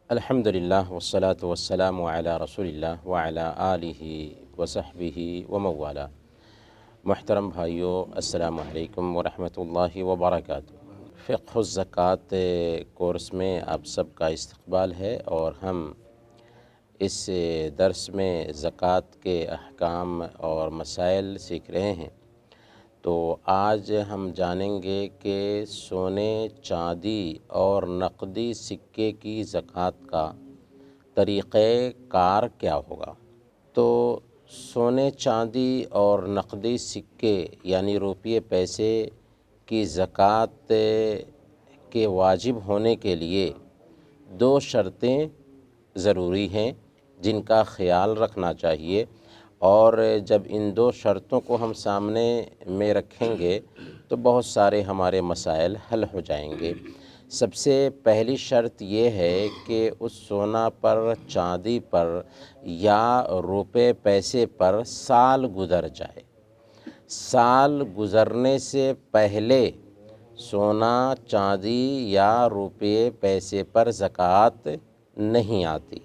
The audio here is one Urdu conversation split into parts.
الحمدللہ والصلاة والسلام علی رسول اللہ وعلی آلہ وصحبہ وموالا۔ محترم بھائیو، السلام علیکم ورحمۃ اللہ وبرکاتہ۔ فقہ الزکوٰۃ کورس میں آپ سب کا استقبال ہے، اور ہم اس درس میں زکوٰۃ کے احکام اور مسائل سیکھ رہے ہیں۔ تو آج ہم جانیں گے کہ سونے، چاندی اور نقدی سکے کی زکوٰۃ کا طریقہ کار کیا ہوگا۔ تو سونے، چاندی اور نقدی سکے یعنی روپیے پیسے کی زکوٰۃ کے واجب ہونے کے لیے دو شرطیں ضروری ہیں جن کا خیال رکھنا چاہیے، اور جب ان دو شرطوں کو ہم سامنے میں رکھیں گے تو بہت سارے ہمارے مسائل حل ہو جائیں گے۔ سب سے پہلی شرط یہ ہے کہ اس سونا پر، چاندی پر یا روپے پیسے پر سال گزر جائے۔ سال گزرنے سے پہلے سونا، چاندی یا روپے پیسے پر زکوٰۃ نہیں آتی۔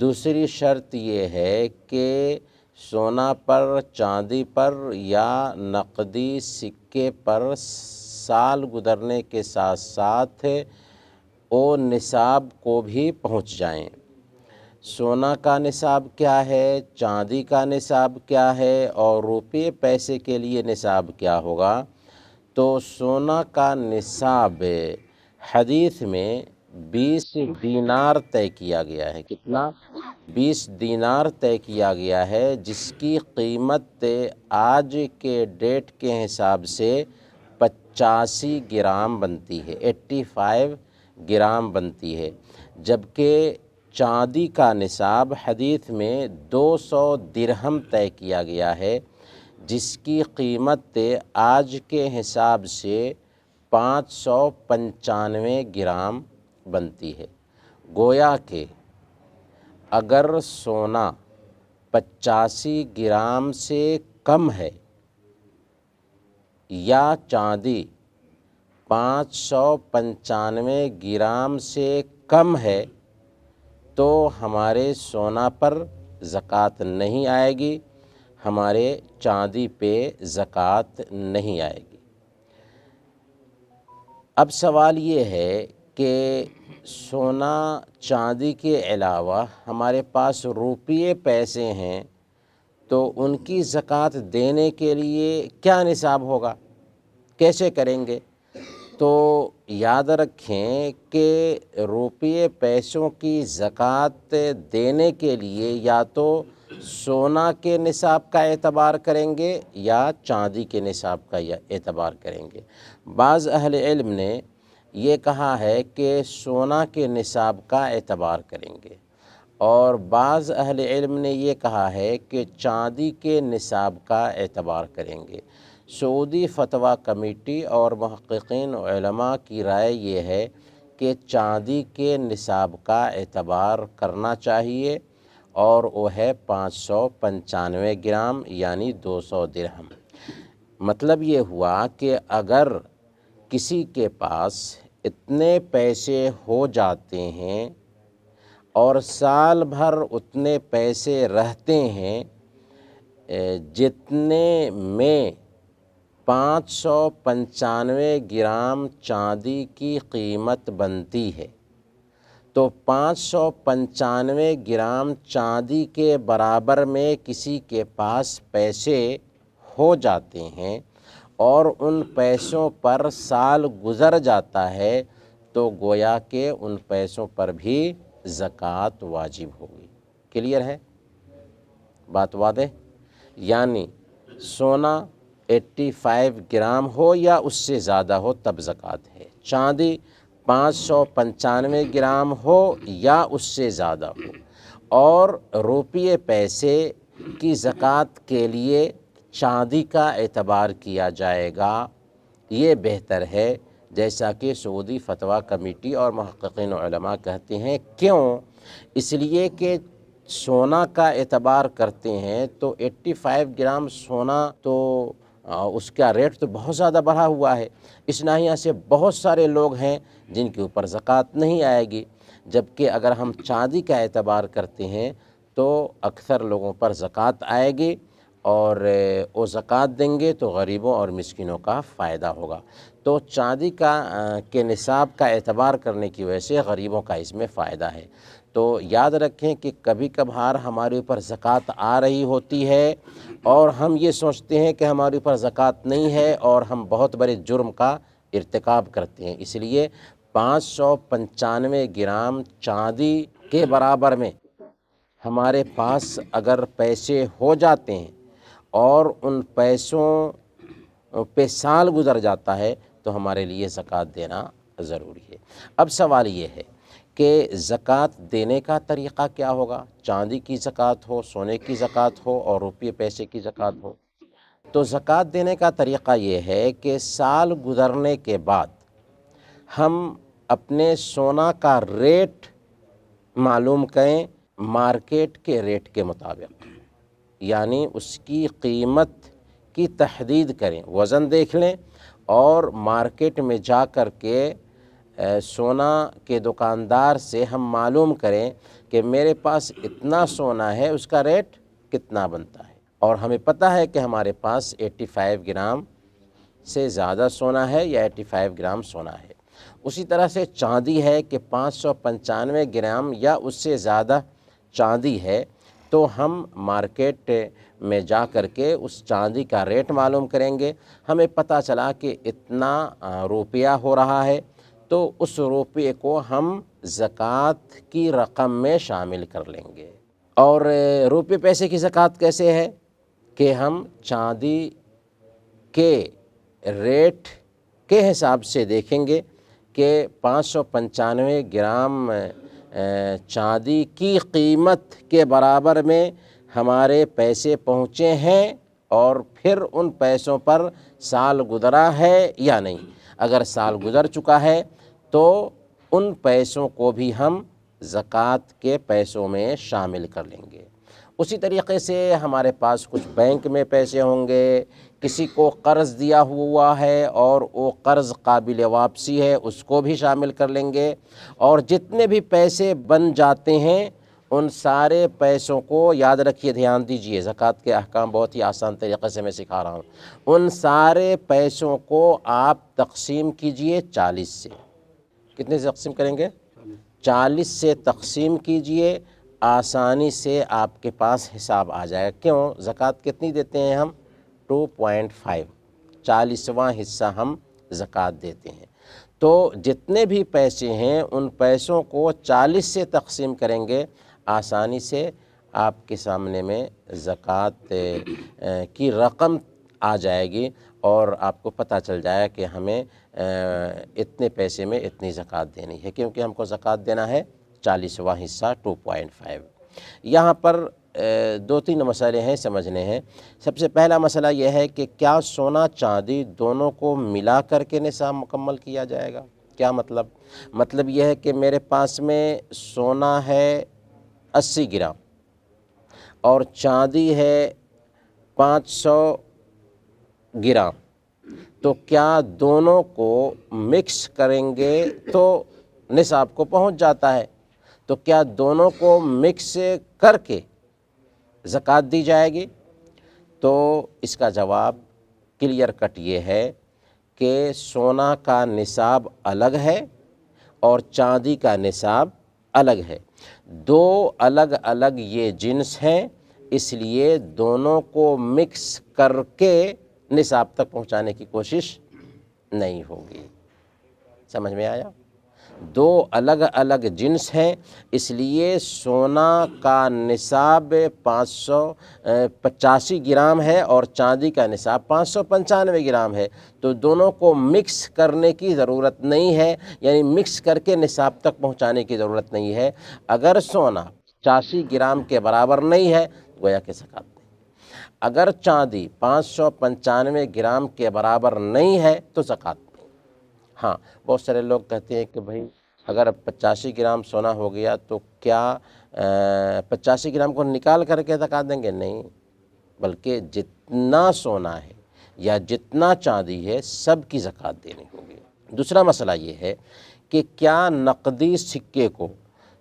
دوسری شرط یہ ہے کہ سونا پر، چاندی پر یا نقدی سکے پر سال گزرنے کے ساتھ ساتھ وہ نصاب کو بھی پہنچ جائیں۔ سونا کا نصاب کیا ہے، چاندی کا نصاب کیا ہے اور روپے پیسے کے لیے نصاب کیا ہوگا؟ تو سونا کا نصاب حدیث میں 20 دینار طے کیا گیا ہے۔ کتنا؟ 20 دینار طے کیا گیا ہے، جس کی قیمت آج کے ڈیٹ کے حساب سے 85 گرام بنتی ہے، 85 گرام بنتی ہے۔ جبکہ چاندی کا نصاب حدیث میں 200 درہم طے کیا گیا ہے، جس کی قیمت آج کے حساب سے 595 گرام بنتی ہے۔ گویا کہ اگر سونا 85 گرام سے کم ہے یا چاندی 595 گرام سے کم ہے تو ہمارے سونا پر زکوٰۃ نہیں آئے گی، ہمارے چاندی پہ زکوٰۃ نہیں آئے گی۔ اب سوال یہ ہے کہ سونا، چاندی کے علاوہ ہمارے پاس روپیے پیسے ہیں، تو ان کی زکوٰۃ دینے کے لیے کیا نصاب ہوگا، کیسے کریں گے؟ تو یاد رکھیں کہ روپیے پیسوں کی زکوٰۃ دینے کے لیے یا تو سونا کے نصاب کا اعتبار کریں گے یا چاندی کے نصاب کا اعتبار کریں گے۔ بعض اہل علم نے یہ کہا ہے کہ سونا کے نصاب کا اعتبار کریں گے، اور بعض اہل علم نے یہ کہا ہے کہ چاندی کے نصاب کا اعتبار کریں گے۔ سعودی فتویٰ کمیٹی اور محققین علماء کی رائے یہ ہے کہ چاندی کے نصاب کا اعتبار کرنا چاہیے، اور وہ ہے 595 گرام یعنی 200 درہم۔ مطلب یہ ہوا کہ اگر کسی کے پاس اتنے پیسے ہو جاتے ہیں اور سال بھر اتنے پیسے رہتے ہیں جتنے میں 595 گرام چاندی کی قیمت بنتی ہے، تو 595 گرام چاندی کے برابر میں کسی کے پاس پیسے ہو جاتے ہیں اور ان پیسوں پر سال گزر جاتا ہے، تو گویا کہ ان پیسوں پر بھی زکوٰۃ واجب ہوگی۔ کلیئر ہے؟ بات واضح؟ یعنی سونا 85 گرام ہو یا اس سے زیادہ ہو تب زکوٰۃ ہے، چاندی 595 گرام ہو یا اس سے زیادہ ہو، اور روپیے پیسے کی زکوٰۃ کے لیے چاندی کا اعتبار کیا جائے گا، یہ بہتر ہے، جیسا کہ سعودی فتویٰ کمیٹی اور محققین علماء کہتے ہیں۔ کیوں؟ اس لیے کہ سونا کا اعتبار کرتے ہیں تو 85 گرام سونا تو اس کا ریٹ تو بہت زیادہ بڑھا ہوا ہے، اس ناحیہ سے بہت سارے لوگ ہیں جن کے اوپر زکوٰۃ نہیں آئے گی۔ جبکہ اگر ہم چاندی کا اعتبار کرتے ہیں تو اکثر لوگوں پر زکوٰۃ آئے گی، اور وہ زکوٰۃ دیں گے تو غریبوں اور مسکینوں کا فائدہ ہوگا۔ تو چاندی کے نصاب کا اعتبار کرنے کی وجہ سے غریبوں کا اس میں فائدہ ہے۔ تو یاد رکھیں کہ کبھی کبھار ہمارے اوپر زکوٰۃ آ رہی ہوتی ہے اور ہم یہ سوچتے ہیں کہ ہمارے اوپر زکوٰۃ نہیں ہے، اور ہم بہت بڑے جرم کا ارتکاب کرتے ہیں۔ اس لیے 595 گرام چاندی کے برابر میں ہمارے پاس اگر پیسے ہو جاتے ہیں اور ان پیسوں پہ سال گزر جاتا ہے تو ہمارے لیے زکوٰۃ دینا ضروری ہے۔ اب سوال یہ ہے کہ زکوٰۃ دینے کا طریقہ کیا ہوگا؟ چاندی کی زکوٰۃ ہو، سونے کی زکوٰۃ ہو، اور روپے پیسے کی زکوٰۃ ہو؟ تو زکوٰۃ دینے کا طریقہ یہ ہے کہ سال گزرنے کے بعد ہم اپنے سونا کا ریٹ معلوم کریں مارکیٹ کے ریٹ کے مطابق، یعنی اس کی قیمت کی تحدید کریں، وزن دیکھ لیں اور مارکیٹ میں جا کر کے سونا کے دکاندار سے ہم معلوم کریں کہ میرے پاس اتنا سونا ہے، اس کا ریٹ کتنا بنتا ہے، اور ہمیں پتہ ہے کہ ہمارے پاس 85 گرام سے زیادہ سونا ہے یا 85 گرام سونا ہے۔ اسی طرح سے چاندی ہے کہ 595 گرام یا اس سے زیادہ چاندی ہے، تو ہم مارکیٹ میں جا کر کے اس چاندی کا ریٹ معلوم کریں گے۔ ہمیں پتہ چلا کہ اتنا روپیہ ہو رہا ہے، تو اس روپے کو ہم زکوٰۃ کی رقم میں شامل کر لیں گے۔ اور روپے پیسے کی زکوٰۃ کیسے ہے کہ ہم چاندی کے ریٹ کے حساب سے دیکھیں گے کہ 595 گرام چاندی کی قیمت کے برابر میں ہمارے پیسے پہنچے ہیں، اور پھر ان پیسوں پر سال گزرا ہے یا نہیں۔ اگر سال گزر چکا ہے تو ان پیسوں کو بھی ہم زکوٰۃ کے پیسوں میں شامل کر لیں گے۔ اسی طریقے سے ہمارے پاس کچھ بینک میں پیسے ہوں گے، کسی کو قرض دیا ہوا ہے اور وہ قرض قابل واپسی ہے، اس کو بھی شامل کر لیں گے، اور جتنے بھی پیسے بن جاتے ہیں ان سارے پیسوں کو یاد رکھیے، دھیان دیجئے، زکوٰۃ کے احکام بہت ہی آسان طریقے سے میں سکھا رہا ہوں۔ ان سارے پیسوں کو آپ تقسیم کیجئے 40 سے۔ کتنے سے تقسیم کریں گے؟ 40 سے تقسیم کیجئے، آسانی سے آپ کے پاس حساب آ جائے گا۔ کیوں؟ زکوٰۃ کتنی دیتے ہیں ہم؟ 2.5، 40واں حصہ ہم زکوٰۃ دیتے ہیں۔ تو جتنے بھی پیسے ہیں ان پیسوں کو 40 سے تقسیم کریں گے، آسانی سے آپ کے سامنے میں زکوٰۃ کی رقم آ جائے گی، اور آپ کو پتہ چل جائے کہ ہمیں اتنے پیسے میں اتنی زکوٰۃ دینی ہے، کیونکہ ہم کو زکوٰۃ دینا ہے 40واں حصہ 2.5۔ یہاں پر 2-3 مسئلے ہیں سمجھنے ہیں۔ سب سے پہلا مسئلہ یہ ہے کہ کیا سونا چاندی دونوں کو ملا کر کے نصاب مکمل کیا جائے گا؟ کیا مطلب؟ مطلب یہ ہے کہ میرے پاس میں سونا ہے 80 گرام اور چاندی ہے 500 گرام، تو کیا دونوں کو مکس کریں گے تو نصاب کو پہنچ جاتا ہے؟ تو کیا دونوں کو مکس کر کے زکوٰۃ دی جائے گی؟ تو اس کا جواب کلیئر کٹ یہ ہے کہ سونا کا نصاب الگ ہے اور چاندی کا نصاب الگ ہے، دو الگ الگ یہ جنس ہیں، اس لیے دونوں کو مکس کر کے نصاب تک پہنچانے کی کوشش نہیں ہوگی۔ سمجھ میں آیا؟ دو الگ الگ جنس ہیں، اس لیے سونا کا نصاب 585 گرام ہے اور چاندی کا نصاب 595 گرام ہے، تو دونوں کو مکس کرنے کی ضرورت نہیں ہے، یعنی مکس کر کے نصاب تک پہنچانے کی ضرورت نہیں ہے۔ اگر سونا 85 گرام کے برابر نہیں ہے گویا کہ زکوٰۃ نہیں، اگر چاندی 595 گرام کے برابر نہیں ہے تو زکوٰۃ نہیں۔ ہاں، بہت سارے لوگ کہتے ہیں کہ بھائی اگر 85 گرام سونا ہو گیا تو کیا 85 گرام کو نکال کر کے زکوٰۃ دیں گے؟ نہیں، بلکہ جتنا سونا ہے یا جتنا چاندی ہے سب کی زکوٰۃ دینی ہوگی۔ دوسرا مسئلہ یہ ہے کہ کیا نقدی سکے کو